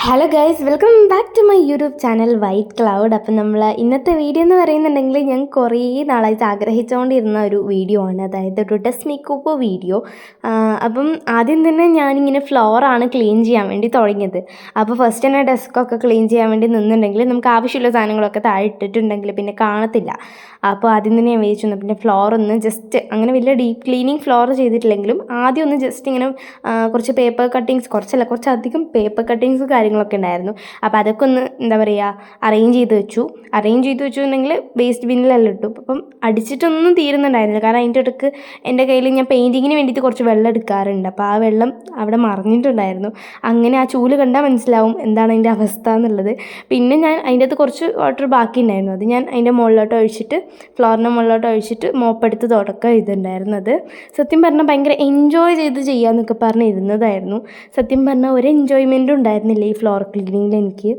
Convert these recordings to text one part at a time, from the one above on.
Hello guys, welcome back to my YouTube channel white cloud. അപ്പം നമ്മൾ ഇന്നത്തെ video എന്ന് പറയുന്നുണ്ടെങ്കിൽ ഞാൻ കുറേ നാളായിട്ട് ആഗ്രഹിച്ചുകൊണ്ടിരുന്ന ഒരു വീഡിയോ ആണ്, അതായത് ഒരു ഡെസ്ക് മേക്കപ്പ് വീഡിയോ. അപ്പം ആദ്യം തന്നെ ഞാനിങ്ങനെ ഫ്ലോറാണ് ക്ലീൻ ചെയ്യാൻ വേണ്ടി തുടങ്ങിയത്. അപ്പോൾ ഫസ്റ്റ് തന്നെ ഡെസ്കൊക്കെ ക്ലീൻ ചെയ്യാൻ വേണ്ടി നിന്നുണ്ടെങ്കിൽ നമുക്ക് ആവശ്യമുള്ള സാധനങ്ങളൊക്കെ താഴെ ഇട്ടിട്ടുണ്ടെങ്കിൽ പിന്നെ കാണത്തില്ല. അപ്പോൾ ആദ്യം തന്നെ ഞാൻ വിചാരിച്ചു പിന്നെ ഫ്ലോർ ഒന്ന് ജസ്റ്റ് അങ്ങനെ വലിയ ഡീപ്പ് ക്ലീനിങ് ഫ്ലോർ ചെയ്തിട്ടില്ലെങ്കിലും ആദ്യം ഒന്ന് ജസ്റ്റ് ഇങ്ങനെ കുറച്ച് പേപ്പർ കട്ടിങ്സ്, കുറച്ചധികം പേപ്പർ കട്ടിങ്സ് കാര്യങ്ങളൊക്കെ ഉണ്ടായിരുന്നു. അപ്പോൾ അതൊക്കെ ഒന്ന് എന്താ പറയുക അറേഞ്ച് ചെയ്ത് വെച്ചുണ്ടെങ്കിൽ വേസ്റ്റ് ബിന്നിലെല്ലാം ഇട്ടു. അപ്പം അടിച്ചിട്ടൊന്നും തീരുന്നുണ്ടായിരുന്നില്ല, കാരണം അതിൻ്റെ ഇടയ്ക്ക് എൻ്റെ കയ്യിൽ ഞാൻ പെയിൻറ്റിങ്ങിന് വേണ്ടിയിട്ട് കുറച്ച് വെള്ളം എടുക്കാറുണ്ട്. അപ്പോൾ ആ വെള്ളം അവിടെ മറിഞ്ഞിട്ടുണ്ടായിരുന്നു. അങ്ങനെ ആ ചൂല് കണ്ടാൽ മനസ്സിലാവും എന്താണ് അതിൻ്റെ അവസ്ഥ എന്നുള്ളത്. പിന്നെ ഞാൻ അതിൻ്റെ അകത്ത് കുറച്ച് വാട്ടർ ബാക്കി ഉണ്ടായിരുന്നു, അത് ഞാൻ അതിൻ്റെ മുകളിലോട്ട് ഒഴിച്ചിട്ട് ഫ്ലോറിൻ്റെ മുകളിലോട്ട് ഒഴിച്ചിട്ട് മോപ്പെടുത്ത് തുടക്കം ചെയ്തിട്ടുണ്ടായിരുന്നത്. സത്യം പറഞ്ഞാൽ ഭയങ്കര എൻജോയ് ചെയ്ത് ചെയ്യാമെന്നൊക്കെ പറഞ്ഞ് ഇരുന്നതായിരുന്നു. സത്യം പറഞ്ഞാൽ ഒരു എൻജോയ്മെൻറ്റും ഉണ്ടായിരുന്നില്ല ഈ ഫ്ലോർ ക്ലീനിങ്ങിൽ എനിക്ക്.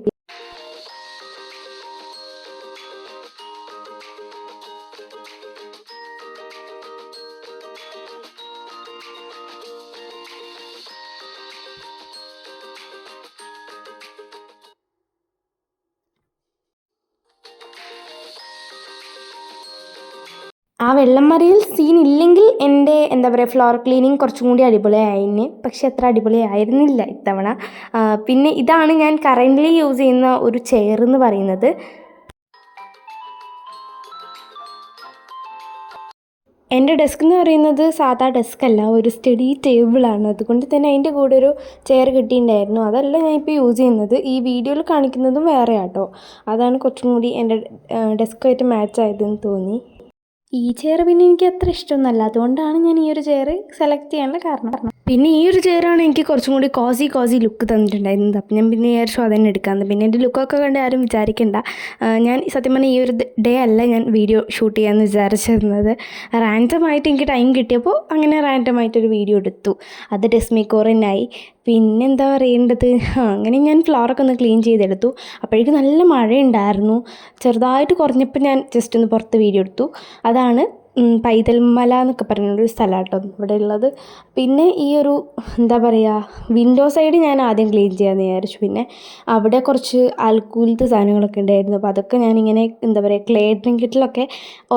ആ വെള്ളം മറിയൽ സീൻ ഇല്ലെങ്കിൽ എൻ്റെ എന്താ പറയുക ഫ്ലോർ ക്ലീനിങ് കുറച്ചും കൂടി അടിപൊളിയായിന്. പക്ഷെ അത്ര അടിപൊളിയായിരുന്നില്ല ഇത്തവണ. പിന്നെ ഇതാണ് ഞാൻ കറൻ്റ്ലി യൂസ് ചെയ്യുന്ന ഒരു ചെയർ എന്ന് പറയുന്നത്. എൻ്റെ ഡെസ്ക് എന്ന് പറയുന്നത് സാധാ ഡെസ്ക് അല്ല, ഒരു സ്റ്റഡി ടേബിളാണ്. അതുകൊണ്ട് തന്നെ അതിൻ്റെ കൂടെ ഒരു ചെയർ കിട്ടിയിട്ടുണ്ടായിരുന്നു. അതല്ല ഞാനിപ്പോൾ യൂസ് ചെയ്യുന്നത്. ഈ വീഡിയോയിൽ കാണിക്കുന്നതും വേറെ ആട്ടോ. അതാണ് കുറച്ചും കൂടി എൻ്റെ ഡെസ്കുമായിട്ട് മാച്ച് ആയതെന്ന് തോന്നി. ഈ ചെയർ പിന്നെ എനിക്ക് അത്ര ഇഷ്ടമൊന്നുമല്ല, അതുകൊണ്ടാണ് ഞാൻ ഈ ഒരു ചെയർ സെലക്ട് ചെയ്യാനുള്ള കാരണം. പിന്നെ ഈ ഒരു ചെയറാണ് എനിക്ക് കുറച്ചും കൂടി കോസി ലുക്ക് തന്നിട്ടുണ്ടായിരുന്നത്. അപ്പം ഞാൻ പിന്നെ വിചാരിച്ചു അതന്നെ എടുക്കാമെന്ന്. പിന്നെ എൻ്റെ ലുക്കൊക്കെ കണ്ട് ആരും വിചാരിക്കണ്ട, ഞാൻ സത്യം പറഞ്ഞാൽ ഈ ഒരു ഡേ അല്ല ഞാൻ വീഡിയോ ഷൂട്ട് ചെയ്യാമെന്ന് വിചാരിച്ചിരുന്നത്. റാൻഡമായിട്ട് എനിക്ക് ടൈം കിട്ടിയപ്പോൾ അങ്ങനെ റാൻഡമായിട്ടൊരു വീഡിയോ എടുത്തു. അത് ഡെസ്ക് മേക്കോറിനായി. പിന്നെന്താ പറയേണ്ടത്, അങ്ങനെ ഞാൻ ഫ്ലോറൊക്കെ ഒന്ന് ക്ലീൻ ചെയ്തെടുത്തു. അപ്പോഴേക്കും നല്ല മഴയുണ്ടായിരുന്നു. ചെറുതായിട്ട് കുറഞ്ഞപ്പോൾ ഞാൻ ജസ്റ്റ് ഒന്ന് പുറത്ത് വീഡിയോ എടുത്തു. അതാണ് പൈതൽ മല എന്നൊക്കെ പറഞ്ഞൊരു സ്ഥലമാണ് കേട്ടോ ഇവിടെ ഉള്ളത്. പിന്നെ ഈ ഒരു എന്താ പറയുക വിൻഡോ സൈഡ് ഞാൻ ആദ്യം ക്ലീൻ ചെയ്യാമെന്ന് വിചാരിച്ചു. പിന്നെ അവിടെ കുറച്ച് ആൽക്കൂലത്തെ സാധനങ്ങളൊക്കെ ഉണ്ടായിരുന്നു. അപ്പോൾ അതൊക്കെ ഞാനിങ്ങനെ എന്താ പറയുക ക്ലേ ഡ്രിങ്കറ്റിലൊക്കെ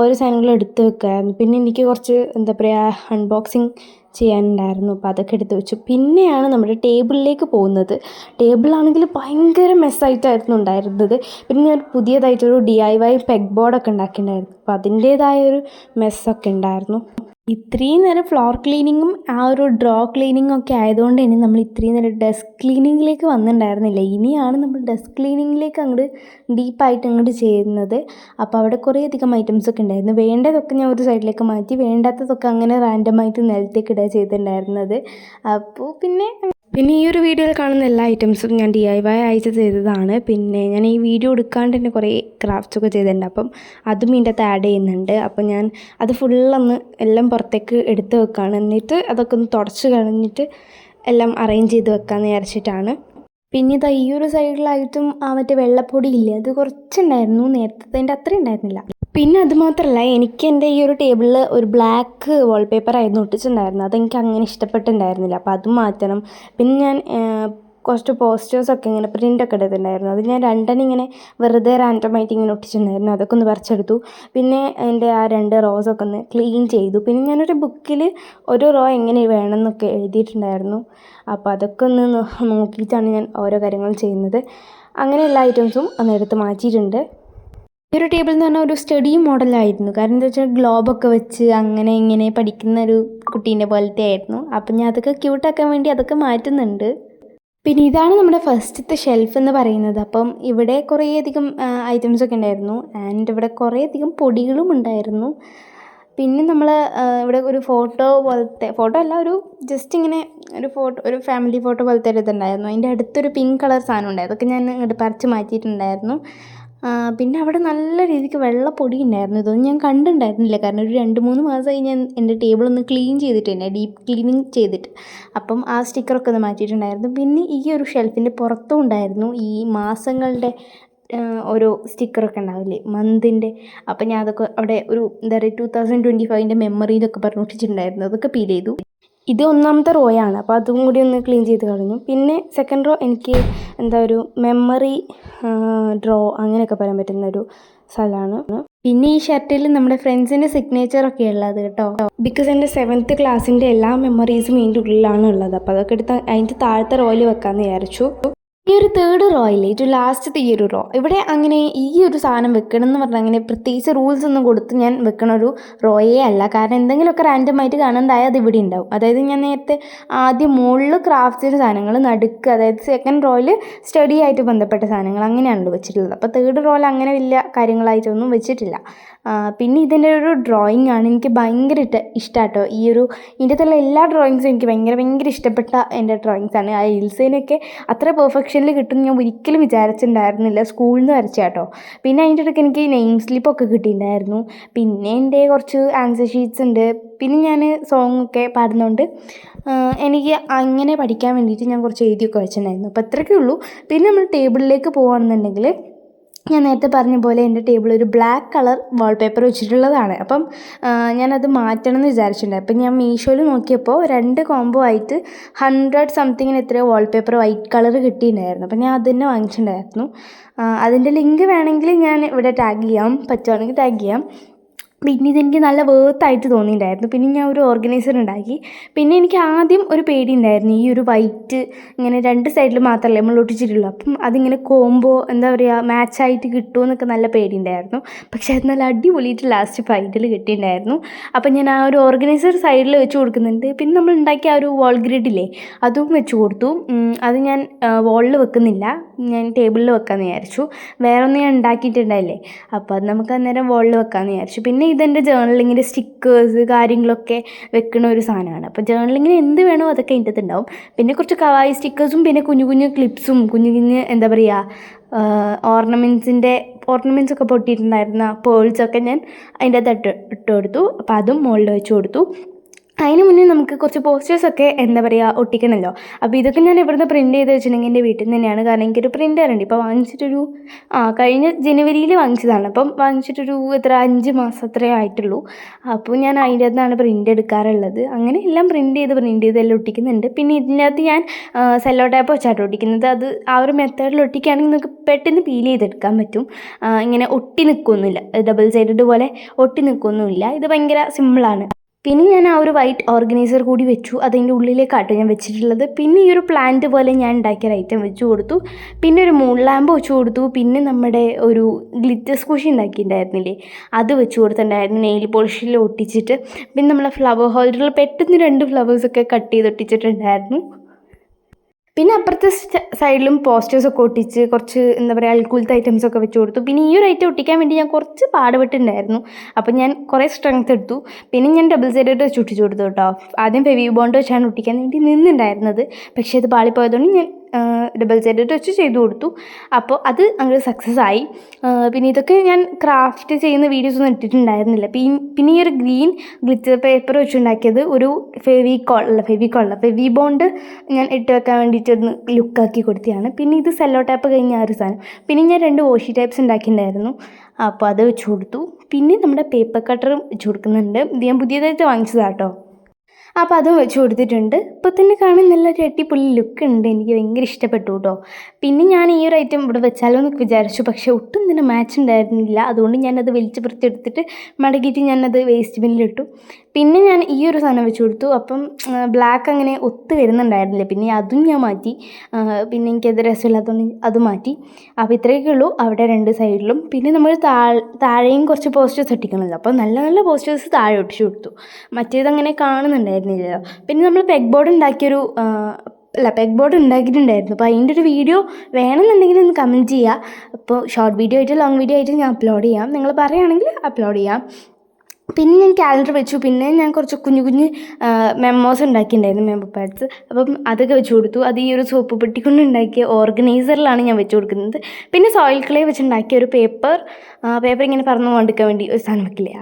ഓരോ സാധനങ്ങളും എടുത്ത് വെക്കുമായിരുന്നു. പിന്നെ എനിക്ക് കുറച്ച് എന്താ പറയുക അൺബോക്സിങ് ചെയ്യാനുണ്ടായിരുന്നു. അപ്പോൾ അതൊക്കെ എടുത്ത് വെച്ചു. പിന്നെയാണ് നമ്മുടെ ടേബിളിലേക്ക് പോകുന്നത്. ടേബിളാണെങ്കിൽ ഭയങ്കര മെസ്സായിട്ടായിരുന്നു ഉണ്ടായിരുന്നത്. പിന്നെ ഞാൻ പുതിയതായിട്ടൊരു DIY പെഗ് ബോർഡൊക്കെ ഉണ്ടാക്കിയിട്ടുണ്ടായിരുന്നു. അപ്പോൾ അതിൻ്റേതായൊരു മെസ്സൊക്കെ ഉണ്ടായിരുന്നു. ഇത്രയും നേരം ഫ്ലോർ ക്ലീനിങ്ങും ആ ഒരു ഡ്രോ ക്ലീനിങ്ങും ഒക്കെ ആയതുകൊണ്ട് തന്നെ നമ്മൾ ഇത്രയും നേരം ഡെസ്ക് ക്ലീനിങ്ങിലേക്ക് വന്നിട്ടുണ്ടായിരുന്നില്ല. ഇനിയാണ് നമ്മൾ ഡെസ്ക് ക്ലീനിങ്ങിലേക്ക് അങ്ങോട്ട് ഡീപ്പായിട്ട് അങ്ങോട്ട് ചെയ്യുന്നത്. അപ്പോൾ അവിടെ കുറേയധികം ഐറ്റംസൊക്കെ ഉണ്ടായിരുന്നു. വേണ്ടതൊക്കെ ഞാൻ ഒരു സൈഡിലേക്ക് മാറ്റി, വേണ്ടാത്തതൊക്കെ അങ്ങനെ റാൻഡമായിട്ട് നിലത്തേക്ക് ഇടുക ചെയ്തിട്ടുണ്ടായിരുന്നത്. അപ്പോൾ പിന്നെ ഈ ഒരു വീഡിയോയിൽ കാണുന്ന എല്ലാ ഐറ്റംസും ഞാൻ DIY ആയിട്ട് ചെയ്തതാണ്. പിന്നെ ഞാൻ ഈ വീഡിയോ എടുക്കാണ്ട് തന്നെ കുറേ ക്രാഫ്റ്റ്സൊക്കെ ചെയ്തിട്ടുണ്ട്. അപ്പം അതും ഇതിൻ്റെ അകത്ത് ആഡ് ചെയ്യുന്നുണ്ട്. അപ്പം ഞാൻ അത് ഫുള്ളൊന്ന് എല്ലാം പുറത്തേക്ക് എടുത്ത് വെക്കുകയാണ്. എന്നിട്ട് അതൊക്കെ ഒന്ന് തുടച്ച് കളഞ്ഞിട്ട് എല്ലാം അറേഞ്ച് ചെയ്ത് വെക്കാമെന്ന് വിചാരിച്ചിട്ടാണ്. പിന്നെ ഇതാ ഈ ഒരു സൈഡിലായിട്ടും മറ്റേ വെള്ളപ്പൊടി ഇല്ലേ, അത് കുറച്ചുണ്ടായിരുന്നു. നേരത്തെ അത്രയും ഉണ്ടായിരുന്നില്ല. പിന്നെ അതുമാത്രമല്ല, എനിക്ക് എൻ്റെ ഈ ഒരു ടേബിളിൽ ഒരു ബ്ലാക്ക് വാൾപേപ്പർ ആയിരുന്നു ഒട്ടിച്ചിട്ടുണ്ടായിരുന്നത്. അതെനിക്ക് അങ്ങനെ ഇഷ്ടപ്പെട്ടിട്ടുണ്ടായിരുന്നില്ല. അപ്പോൾ അതും മാറ്റണം. പിന്നെ ഞാൻ കുറച്ച് പോസ്റ്റേഴ്സൊക്കെ ഇങ്ങനെ പ്രിൻ്റൊക്കെ എടുത്തിട്ടുണ്ടായിരുന്നു. അത് ഞാൻ രണ്ടെണ്ണം ഇങ്ങനെ വെറുതെ റാൻഡമായിട്ട് ഇങ്ങനെ ഒട്ടിച്ചിട്ടുണ്ടായിരുന്നു. അതൊക്കെ ഒന്ന് പറിച്ചെടുത്തു. പിന്നെ എൻ്റെ ആ 2 റോസൊക്കെ ഒന്ന് ക്ലീൻ ചെയ്തു. പിന്നെ ഞാനൊരു ബുക്കിൽ ഒരു റോ എങ്ങനെ വേണമെന്നൊക്കെ എഴുതിയിട്ടുണ്ടായിരുന്നു. അപ്പോൾ അതൊക്കെ ഒന്ന് നോക്കിയിട്ടാണ് ഞാൻ ഓരോ കാര്യങ്ങൾ ചെയ്യുന്നത്. അങ്ങനെ എല്ലാ ഐറ്റംസും ഒന്ന് എടുത്ത് മാറ്റിയിട്ടുണ്ട്. ഈ ഒരു ടേബിൾ എന്ന് പറഞ്ഞാൽ ഒരു സ്റ്റഡി മോഡലായിരുന്നു. കാരണം എന്താ വെച്ചാൽ ഗ്ലോബൊക്കെ വെച്ച് അങ്ങനെ ഇങ്ങനെ പഠിക്കുന്ന ഒരു കുട്ടീൻ്റെ പോലത്തെ ആയിരുന്നു. അപ്പം ഞാൻ അതൊക്കെ ക്യൂട്ടാക്കാൻ വേണ്ടി അതൊക്കെ മാറ്റുന്നുണ്ട്. പിന്നെ ഇതാണ് നമ്മുടെ ഫസ്റ്റത്തെ ഷെൽഫ് എന്ന് പറയുന്നത്. അപ്പം ഇവിടെ കുറേയധികം ഐറ്റംസൊക്കെ ഉണ്ടായിരുന്നു. ആൻഡ് ഇവിടെ കുറേയധികം പൊടികളും ഉണ്ടായിരുന്നു. പിന്നെ നമ്മൾ ഇവിടെ ഒരു ഫോട്ടോ അല്ല, ഒരു ജസ്റ്റ് ഇങ്ങനെ ഒരു ഫാമിലി ഫോട്ടോ പോലത്തെ ഒരു ഇതുണ്ടായിരുന്നു. അതിൻ്റെ അടുത്തൊരു പിങ്ക് കളർ സാധനം ഉണ്ടായിരുന്നു. അതൊക്കെ ഞാൻ ഇങ്ങോട്ട് പറിച്ച് മാറ്റിയിട്ടുണ്ടായിരുന്നു. പിന്നെ അവിടെ നല്ല രീതിക്ക് വെള്ളപ്പൊടി ഉണ്ടായിരുന്നു. ഇതൊന്നും ഞാൻ കണ്ടിട്ടുണ്ടായിരുന്നില്ല, കാരണം ഒരു 2-3 മാസമായി ഞാൻ എൻ്റെ ടേബിളൊന്ന് ക്ലീൻ ചെയ്തിട്ട് തന്നെ, ഡീപ്പ് ക്ലീനിങ് ചെയ്തിട്ട്. അപ്പം ആ സ്റ്റിക്കറൊക്കെ ഒന്ന് മാറ്റിയിട്ടുണ്ടായിരുന്നു. പിന്നെ ഈ ഒരു ഷെൽഫിൻ്റെ പുറത്തും ഉണ്ടായിരുന്നു ഈ മാസങ്ങളുടെ ഓരോ സ്റ്റിക്കറൊക്കെ ഉണ്ടാവില്ലേ, മന്തിൻ്റെ. അപ്പം ഞാൻ അതൊക്കെ അവിടെ ഒരു എന്താ പറയുക 2025 മെമ്മറി എന്നൊക്കെ പറഞ്ഞ് ഒട്ടിച്ചിട്ടുണ്ടായിരുന്നു. അതൊക്കെ പീൽ ചെയ്തു. ഇത് ഒന്നാമത്തെ റോയാണ്, അപ്പോൾ അതും കൂടി ഒന്ന് ക്ലീൻ ചെയ്ത് കളഞ്ഞു. പിന്നെ സെക്കൻഡ് റോ എനിക്ക് ഒരു മെമ്മറി ഡ്രോ അങ്ങനെയൊക്കെ പറയാൻ പറ്റുന്നൊരു സ്ഥലമാണ്. പിന്നെ ഈ ഷർട്ടിൽ നമ്മുടെ ഫ്രണ്ട്സിൻ്റെ സിഗ്നേച്ചറൊക്കെ ഉള്ളത് കേട്ടോ. ബിക്കോസ് എൻ്റെ 7th ക്ലാസ്സിൻ്റെ എല്ലാ മെമ്മറീസും ഇതിൻ്റെ ഉള്ളിലാണ് ഉള്ളത്. അപ്പോൾ അതൊക്കെ എടുത്ത് അതിൻ്റെ താഴത്തെ റോയിൽ വെക്കാമെന്ന് വിചാരിച്ചു. ഈ ഒരു തേർഡ് റോ ഇല്ലേ, ഏറ്റവും ലാസ്റ്റത്തെ ഈ ഒരു റോ, ഇവിടെ അങ്ങനെ ഈ ഒരു സാധനം വെക്കണം എന്ന് പറഞ്ഞാൽ അങ്ങനെ പ്രത്യേകിച്ച് റൂൾസ് ഒന്നും കൊടുത്ത് ഞാൻ വെക്കണ ഒരു റോയേ അല്ല. കാരണം എന്തെങ്കിലുമൊക്കെ റാൻഡമായിട്ട് കാണുന്നതായ അത് ഇവിടെ ഉണ്ടാവും. അതായത് ഞാൻ നേരത്തെ ആദ്യം മുകളിൽ ക്രാഫ്റ്റ്സിൻ്റെ സാധനങ്ങൾ, നടുക്ക് അതായത് സെക്കൻഡ് റോയിൽ സ്റ്റഡി ആയിട്ട് ബന്ധപ്പെട്ട സാധനങ്ങൾ അങ്ങനെയാണല്ലോ വെച്ചിട്ടുള്ളത്. അപ്പോൾ തേർഡ് റോയിൽ അങ്ങനെ വലിയ കാര്യങ്ങളായിട്ടൊന്നും വെച്ചിട്ടില്ല. പിന്നെ ഇതിൻ്റെ ഒരു ഡ്രോയിങ് ആണ് എനിക്ക് ഭയങ്കര ഇഷ്ടമാട്ടോ. ഇതിൻ്റെ അകത്തുള്ള എല്ലാ ഡ്രോയിങ്സും എനിക്ക് ഭയങ്കര ഇഷ്ടപ്പെട്ട എൻ്റെ ഡ്രോയിങ്സാണ്. ആ എൽസേനൊക്കെ അത്ര പെർഫെക്ഷനിൽ കിട്ടും ഞാൻ ഒരിക്കലും വിചാരിച്ചിട്ടുണ്ടായിരുന്നില്ല. സ്കൂളിൽ നിന്ന് വരച്ച കേട്ടോ. പിന്നെ അതിൻ്റെ ഇടയ്ക്ക് എനിക്ക് നെയിം സ്ലിപ്പൊക്കെ കിട്ടിയിട്ടുണ്ടായിരുന്നു. പിന്നെ എൻ്റെ കുറച്ച് ആൻസർ ഷീറ്റ്സ് ഉണ്ട്. പിന്നെ ഞാൻ സോങ്ങൊക്കെ പാടുന്നതുകൊണ്ട് എനിക്ക് അങ്ങനെ പഠിക്കാൻ വേണ്ടിയിട്ട് ഞാൻ കുറച്ച് എഴുതിയൊക്കെ വെച്ചിട്ടുണ്ടായിരുന്നു. അപ്പോൾ അത്രയൊക്കെ ഉള്ളൂ. പിന്നെ നമ്മൾ ടേബിളിലേക്ക് പോകുകയാണെന്നുണ്ടെങ്കിൽ ഞാൻ നേരത്തെ പറഞ്ഞ പോലെ എൻ്റെ ടേബിൾ ഒരു ബ്ലാക്ക് കളർ വാൾപേപ്പർ വെച്ചിട്ടുള്ളതാണ്. അപ്പം ഞാനത് മാറ്റണം എന്ന് വിചാരിച്ചിട്ടുണ്ടായി. അപ്പം ഞാൻ മീഷോയിൽ നോക്കിയപ്പോൾ 2 കോംബോ ആയിട്ട് 100 സംതിങ്ങിന് എത്രയോ വാൾപേപ്പർ വൈറ്റ് കളർ കിട്ടിയിട്ടുണ്ടായിരുന്നു. അപ്പം ഞാൻ അത് തന്നെ വാങ്ങിച്ചിട്ടുണ്ടായിരുന്നു. അതിൻ്റെ ലിങ്ക് വേണമെങ്കിൽ ഞാൻ ഇവിടെ ടാഗ് ചെയ്യാം, പറ്റുവാണെങ്കിൽ ടാഗ് ചെയ്യാം. പിന്നെ ഇതെനിക്ക് നല്ല വേർത്തായിട്ട് തോന്നിയിട്ടുണ്ടായിരുന്നു. പിന്നെ ഞാൻ ഒരു ഓർഗനൈസർ ഉണ്ടാക്കി. പിന്നെ എനിക്ക് ആദ്യം ഒരു പേടി ഉണ്ടായിരുന്നു, ഈ ഒരു വൈറ്റ് ഇങ്ങനെ 2 സൈഡിൽ മാത്രമല്ലേ നമ്മൾ ഒട്ടിച്ചിട്ടുള്ളൂ, അപ്പം അതിങ്ങനെ കോംബോ മാച്ചായിട്ട് കിട്ടുമോ എന്നൊക്കെ നല്ല പേടി ഉണ്ടായിരുന്നു. പക്ഷേ അത് നല്ല അടിപൊളിയിട്ട് ലാസ്റ്റ് ഫൈനൽ കിട്ടിയിട്ടുണ്ടായിരുന്നു. അപ്പം ഞാൻ ആ ഒരു ഓർഗനൈസർ സൈഡിൽ വെച്ച് കൊടുക്കുന്നുണ്ട്. പിന്നെ നമ്മൾ ഉണ്ടാക്കിയ ആ ഒരു വാൾ ഗ്രിഡില്ലേ, അതും വെച്ച് കൊടുത്തു. അത് ഞാൻ വാളിൽ വെക്കുന്നില്ല, ഞാൻ ടേബിളിൽ വെക്കാമെന്ന് വിചാരിച്ചു. വേറെ ഒന്നും ഞാൻ ഉണ്ടാക്കിയിട്ടുണ്ടായില്ലേ, അപ്പോൾ അത് നമുക്ക് അന്നേരം വാളിൽ വെക്കാമെന്ന് വിചാരിച്ചു. പിന്നെ ഇതെൻ്റെ ജേർണലിങ്ങിൻ്റെ സ്റ്റിക്കേഴ്സ് കാര്യങ്ങളൊക്കെ വെക്കുന്ന ഒരു സാധനമാണ്. അപ്പോൾ ജേർണലിങ്ങിന് എന്ത് വേണോ അതൊക്കെ അതിൻ്റെ അകത്ത് ഉണ്ടാവും. പിന്നെ കുറച്ച് കവായി സ്റ്റിക്കേഴ്സും പിന്നെ കുഞ്ഞു ക്ലിപ്സും കുഞ്ഞു ഓർണമെൻറ്റ്സ് ഒക്കെ പൊട്ടിയിട്ടുണ്ടായിരുന്ന പേൾസൊക്കെ ഞാൻ അതിൻ്റെ അകത്ത് ഇട്ട് കൊടുത്തു. അപ്പോൾ അതും മുകളിൽ വെച്ച് കൊടുത്തു. അതിന് മുന്നേ നമുക്ക് കുറച്ച് പോസ്റ്റേഴ്സൊക്കെ ഒട്ടിക്കണമല്ലോ. അപ്പോൾ ഇതൊക്കെ ഞാൻ ഇവിടുന്ന് പ്രിൻറ്റ് ചെയ്ത് വെച്ചിട്ടുണ്ടെങ്കിൽ എൻ്റെ വീട്ടിൽ നിന്ന് തന്നെയാണ്. കാരണം എനിക്കൊരു പ്രിൻ്റർ ഉണ്ട്. ഇപ്പോൾ വാങ്ങിച്ചിട്ടൊരു കഴിഞ്ഞ ജനുവരിയിൽ വാങ്ങിച്ചതാണ്. അപ്പം വാങ്ങിച്ചിട്ടൊരു 5 മാസം അത്രേ ആയിട്ടുള്ളൂ. അപ്പോൾ ഞാൻ അതിൻ്റെ അകത്താണ് പ്രിൻ്റ് എടുക്കാറുള്ളത്. അങ്ങനെ എല്ലാം പ്രിൻ്റ് ചെയ്ത് എല്ലാം ഒട്ടിക്കുന്നുണ്ട്. പിന്നെ ഇതിനകത്ത് ഞാൻ സെല്ലോ ടേപ്പ് വെച്ചാട്ടോ ഒട്ടിക്കുന്നത്. അത് ആ ഒരു മെത്തേഡിൽ ഒട്ടിക്കുകയാണെങ്കിൽ നമുക്ക് പെട്ടെന്ന് പീൽ ചെയ്തെടുക്കാൻ പറ്റും. ഇങ്ങനെ ഒട്ടി നിൽക്കുകയൊന്നുമില്ല, ഡബിൾ സൈഡഡ് പോലെ ഒട്ടി നിൽക്കുകയൊന്നുമില്ല. ഇത് ഭയങ്കര സിമ്പിളാണ്. പിന്നെ ഞാൻ ആ ഒരു വൈറ്റ് ഓർഗനൈസർ കൂടി വെച്ചു, അതിൻ്റെ ഉള്ളിലേക്കാട്ടോ ഞാൻ വെച്ചിട്ടുള്ളത്. പിന്നെ ഈ ഒരു പ്ലാന്റ് പോലെ ഞാൻ ഉണ്ടാക്കിയ ഐറ്റം വെച്ച് കൊടുത്തു. പിന്നെ ഒരു മൂൺ ലാമ്പ് വെച്ച് കൊടുത്തു. പിന്നെ നമ്മുടെ ഒരു ഗ്ലിറ്റർ സ്ക്വിഷ് ഉണ്ടാക്കിയിട്ടുണ്ടായിരുന്നില്ലേ, അത് വെച്ച് കൊടുത്തിട്ടുണ്ടായിരുന്നു നെയിൽ പോളിഷിൽ ഒട്ടിച്ചിട്ട്. പിന്നെ നമ്മളെ ഫ്ലവർ ഹോൾഡറിൽ പെട്ടെന്ന് 2 ഫ്ലവേഴ്സൊക്കെ കട്ട് ചെയ്ത് ഒട്ടിച്ചിട്ടുണ്ടായിരുന്നു. പിന്നെ അപ്പുറത്തെ സൈഡിലും പോസ്റ്റേഴ്സൊക്കെ ഒട്ടിച്ച് കുറച്ച് അൽക്കുലത്തെ ഐറ്റംസൊക്കെ വെച്ച് കൊടുത്തു. പിന്നെ ഈ ഒരു ഐറ്റം ഒട്ടിക്കാൻ വേണ്ടി ഞാൻ കുറച്ച് പാടുപെട്ടിട്ടുണ്ടായിരുന്നു. അപ്പം ഞാൻ കുറേ സ്ട്രെങ്ത് എടുത്തു. പിന്നെ ഞാൻ ഡബിൾ സൈഡഡ് വെച്ച് ഒട്ടിച്ച് കൊടുത്തു കേട്ടോ. ആദ്യം ഫെവി ബോണ്ട് വെച്ചാണ് ഒട്ടിക്കാൻ വേണ്ടി നിന്നുണ്ടായിരുന്നത്. പക്ഷേ അത് പാളിപ്പോയതുകൊണ്ട് ഞാൻ ഡബിൾ സൈഡഡ് വെച്ച് ചെയ്തു കൊടുത്തു. അപ്പോൾ അത് അങ്ങനെ സക്സസ് ആയി. പിന്നെ ഇതൊക്കെ ഞാൻ ക്രാഫ്റ്റ് ചെയ്യുന്ന വീഡിയോസ് ഒന്നും ഇട്ടിട്ടുണ്ടായിരുന്നില്ല. പിന്നെ ഈ ഒരു ഗ്രീൻ ഗ്ലിറ്റർ പേപ്പർ വെച്ചുണ്ടാക്കിയത് ഒരു ഫെവി ബോണ്ട് ഞാൻ ഇട്ട് വെക്കാൻ വേണ്ടിയിട്ടൊന്ന് ലുക്കാക്കി കൊടുത്തതാണ്. പിന്നെ ഇത് സെല്ലോ ടാപ്പ് കഴിഞ്ഞ ആ ഒരു സാധനം. പിന്നെ ഞാൻ 2 വാഷി ടൈപ്സ് ഉണ്ടാക്കിയിട്ടുണ്ടായിരുന്നു. അപ്പോൾ അത് വെച്ച് കൊടുത്തു. പിന്നെ നമ്മുടെ പേപ്പർ കട്ടറും വെച്ച് കൊടുക്കുന്നുണ്ട്. ഇത് ഞാൻ പുതിയതായിട്ട് വാങ്ങിച്ചതാണ് കേട്ടോ. അപ്പോൾ അതും വെച്ച് കൊടുത്തിട്ടുണ്ട്. ഇപ്പോൾ തന്നെ കാണാൻ നല്ലൊരു അടിപൊളി ലുക്ക് ഉണ്ട്. എനിക്ക് ഭയങ്കര ഇഷ്ടപ്പെട്ടു കേട്ടോ. പിന്നെ ഞാൻ ഈ ഒരു ഐറ്റം ഇവിടെ വെച്ചാലോ എന്നൊക്കെ വിചാരിച്ചു. പക്ഷേ ഒട്ടും തന്നെ മാച്ച് ഉണ്ടായിരുന്നില്ല. അതുകൊണ്ട് ഞാനത് വലിച്ച് പുറത്തെടുത്തിട്ട് മടക്കിയിട്ട് ഞാനത് വേസ്റ്റ് ബിന്നിലിട്ടു. പിന്നെ ഞാൻ ഈ ഒരു സാധനം വെച്ച് കൊടുത്തു. അപ്പം ബ്ലാക്ക് അങ്ങനെ ഒത്ത് വരുന്നുണ്ടായിരുന്നില്ല. പിന്നെ അതും ഞാൻ മാറ്റി. പിന്നെ എനിക്കത് രസമില്ലാത്തതുകൊണ്ട് അത് മാറ്റി. അപ്പോൾ ഇത്രയൊക്കെ ഉള്ളൂ അവിടെ 2 സൈഡിലും. പിന്നെ നമ്മൾ താഴെയും കുറച്ച് പോസ്റ്റേഴ്സ് ഒട്ടിക്കണമല്ലോ. അപ്പോൾ നല്ല പോസ്റ്റേഴ്സ് താഴെ ഒട്ടിച്ചു കൊടുത്തു. മറ്റേതങ്ങനെ കാണുന്നുണ്ടായിരുന്നില്ലല്ലോ. പിന്നെ നമ്മൾ പെഗ് ബോർഡ് ഉണ്ടാക്കിയിട്ടുണ്ടായിരുന്നു. അപ്പോൾ അതിൻ്റെ ഒരു വീഡിയോ വേണമെന്നുണ്ടെങ്കിൽ ഒന്ന് കമൻറ്റ് ചെയ്യുക. അപ്പോൾ ഷോർട്ട് വീഡിയോ ആയിട്ട് ലോങ് വീഡിയോ ആയിട്ട് ഞാൻ അപ്ലോഡ് ചെയ്യാം. നിങ്ങൾ പറയുകയാണെങ്കിൽ അപ്ലോഡ് ചെയ്യാം. പിന്നെ ഞാൻ കാലണ്ടർ വെച്ചു. പിന്നെ ഞാൻ കുറച്ച് കുഞ്ഞു മെമ്മോസ് ഉണ്ടാക്കിയിട്ടുണ്ടായിരുന്നു, മെമ്മോ പാഡ്സ്. അപ്പം അതൊക്കെ വെച്ച് കൊടുത്തു. അത് ഈ ഒരു സോപ്പ് പെട്ടി കൊണ്ട് ഉണ്ടാക്കിയ ഓർഗനൈസറിലാണ് ഞാൻ വെച്ച് കൊടുക്കുന്നത്. പിന്നെ സോയിൽ ക്ലേ വെച്ചുണ്ടാക്കിയ ഒരു പേപ്പർ പേപ്പർ ഇങ്ങനെ പറന്നു കൊണ്ടിരിക്കാൻ വേണ്ടി ഒരു സാധനം വെക്കില്ലേ,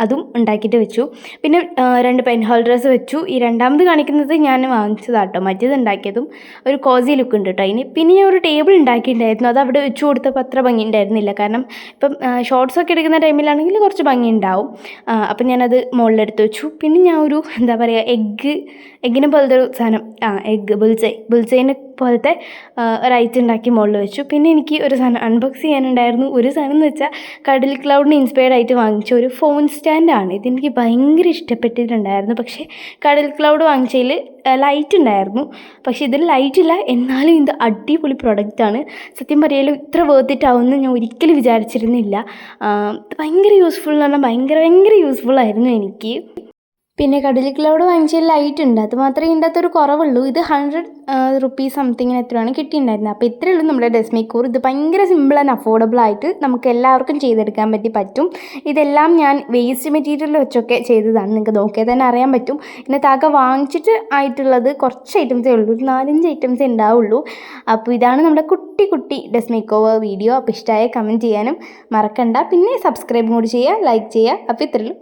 അതും ഉണ്ടാക്കിയിട്ട് വെച്ചു. പിന്നെ 2 പെൻ ഹോൾഡേഴ്സ് വെച്ചു. ഈ രണ്ടാമത് കാണിക്കുന്നത് ഞാൻ വാങ്ങിച്ചതാട്ടോ, മറ്റേത് ഉണ്ടാക്കിയതും. ഒരു കോസി ലുക്ക് ഉണ്ട് കേട്ടോ അതിന്. പിന്നെ ഞാൻ ഒരു ടേബിൾ ഉണ്ടാക്കിയിട്ടുണ്ടായിരുന്നു, അത് അവിടെ വെച്ച് കൊടുത്തപ്പോൾ അത്ര ഭംഗി ഉണ്ടായിരുന്നില്ല. കാരണം ഇപ്പം ഷോർട്സൊക്കെ എടുക്കുന്ന ടൈമിലാണെങ്കിൽ കുറച്ച് ഭംഗി ഉണ്ടാവും. അപ്പം ഞാനത് മുകളിലെടുത്ത് വെച്ചു. പിന്നെ ഞാൻ ഒരു എന്താ പറയുക, എഗ്ഗിനെ പോലത്തെ ഒരു സാധനം, എഗ്ഗ് ബുൾസൈനെ പോലത്തെ ഒരു ഐറ്റം ഉണ്ടാക്കി മുകളിൽ വെച്ചു. പിന്നെ എനിക്ക് ഒരു സാധനം അൺബോക്സ് ചെയ്യാനുണ്ടായിരുന്നു. ഒരു സാധനം എന്ന് വെച്ചാൽ കടൽ ക്ലൗഡിന് ഇൻസ്പയർഡ് ആയിട്ട് വാങ്ങിച്ച ഒരു ഫോൺ സ്റ്റാൻഡാണ്. ഇതെനിക്ക് ഭയങ്കര ഇഷ്ടപ്പെട്ടിട്ടുണ്ടായിരുന്നു. പക്ഷേ കടൽ ക്ലൗഡ് വാങ്ങിച്ചതിൽ ലൈറ്റ് ഉണ്ടായിരുന്നു, പക്ഷേ ഇതിൽ ലൈറ്റ് ഇല്ല. എന്നാലും ഇത് അടിപൊളി പ്രൊഡക്റ്റാണ്. സത്യം പറയാലോ, ഇത്ര വേർത്തിട്ടാവുമെന്ന് ഞാൻ ഒരിക്കലും വിചാരിച്ചിരുന്നില്ല. ഇത് ഭയങ്കര യൂസ്ഫുൾ എന്ന് പറഞ്ഞാൽ ഭയങ്കര യൂസ്ഫുൾ ആയിരുന്നു എനിക്ക്. പിന്നെ കടൽ ക്ലൗഡ് വാങ്ങിച്ചതിൽ ലൈറ്റ് ഉണ്ട്, അത് മാത്രമേ ഇതിൻ്റെ അകത്തൊരു കുറവുള്ളൂ. ഇത് 100 റുപ്പീസ് സംതിങ്ങിന് എത്രയാണ് കിട്ടിയിട്ടുണ്ടായിരുന്നത്. അപ്പോൾ ഇത്രയേ ഉള്ളൂ നമ്മുടെ ഡെസ്ക് മേക്കർ. ഇത് ഭയങ്കര സിമ്പിൾ ആൻഡ് അഫോർഡബിൾ ആയിട്ട് നമുക്ക് എല്ലാവർക്കും ചെയ്തെടുക്കാൻ പറ്റും. ഇതെല്ലാം ഞാൻ വേസ്റ്റ് മെറ്റീരിയൽ വെച്ചൊക്കെ ചെയ്തതാണ്, നിങ്ങൾക്ക് നോക്കിയാൽ തന്നെ അറിയാൻ പറ്റും. ഇതിനകത്താകെ വാങ്ങിച്ചിട്ട് ആയിട്ടുള്ളത് കുറച്ച് ഐറ്റംസേ ഉള്ളൂ, ഒരു 4-5 ഐറ്റംസേ ഉണ്ടാവുള്ളൂ. അപ്പോൾ ഇതാണ് നമ്മുടെ കുട്ടി ഡെസ്ക് മേക്കോവർ വീഡിയോ. അപ്പോൾ ഇഷ്ടമായ കമൻറ്റ് ചെയ്യാനും മറക്കണ്ട. പിന്നെ സബ്സ്ക്രൈബും കൂടി ചെയ്യുക, ലൈക്ക് ചെയ്യുക. അപ്പോൾ ഇത്രയേ ഉള്ളൂ.